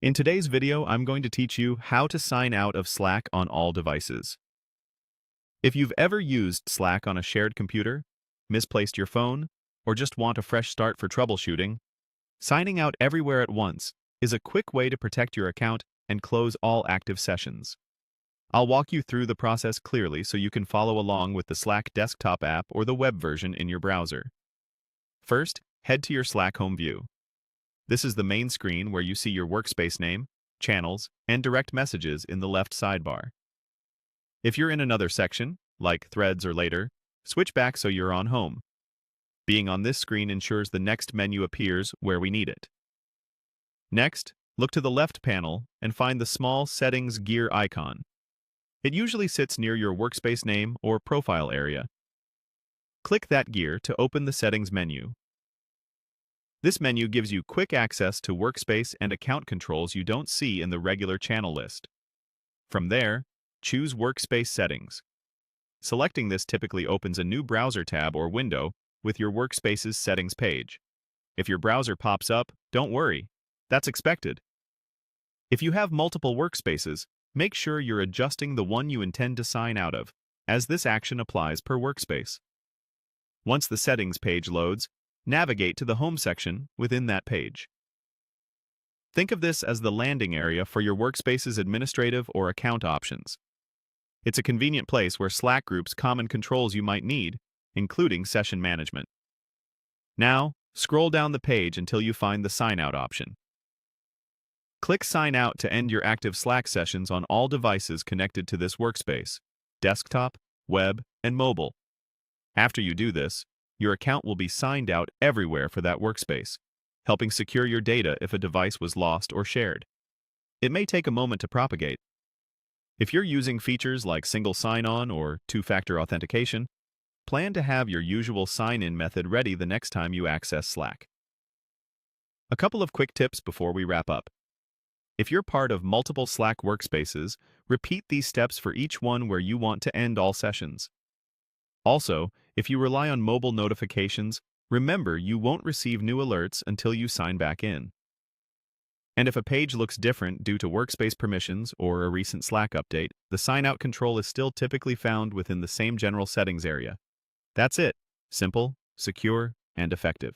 In today's video, I'm going to teach you how to sign out of Slack on all devices. If you've ever used Slack on a shared computer, misplaced your phone, or just want a fresh start for troubleshooting, signing out everywhere at once is a quick way to protect your account and close all active sessions. I'll walk you through the process clearly so you can follow along with the Slack desktop app or the web version in your browser. First, head to your Slack home view. This is the main screen where you see your workspace name, channels, and direct messages in the left sidebar. If you're in another section, like Threads or Later, switch back so you're on Home. Being on this screen ensures the next menu appears where we need it. Next, look to the left panel and find the small Settings gear icon. It usually sits near your workspace name or profile area. Click that gear to open the Settings menu. This menu gives you quick access to workspace and account controls you don't see in the regular channel list. From there, choose Workspace Settings. Selecting this typically opens a new browser tab or window with your workspace's settings page. If your browser pops up, don't worry. That's expected. If you have multiple workspaces, make sure you're adjusting the one you intend to sign out of, as this action applies per workspace. Once the settings page loads, navigate to the Home section within that page. Think of this as the landing area for your workspace's administrative or account options. It's a convenient place where Slack groups common controls you might need, including session management. Now, scroll down the page until you find the Sign Out option. Click Sign Out to end your active Slack sessions on all devices connected to this workspace: desktop, web, and mobile. After you do this, your account will be signed out everywhere for that workspace, helping secure your data if a device was lost or shared. It may take a moment to propagate. If you're using features like single sign-on or two-factor authentication, plan to have your usual sign-in method ready the next time you access Slack. A couple of quick tips before we wrap up. If you're part of multiple Slack workspaces, repeat these steps for each one where you want to end all sessions. Also, if you rely on mobile notifications, remember you won't receive new alerts until you sign back in. And if a page looks different due to workspace permissions or a recent Slack update, the sign-out control is still typically found within the same general settings area. That's it. Simple, secure, and effective.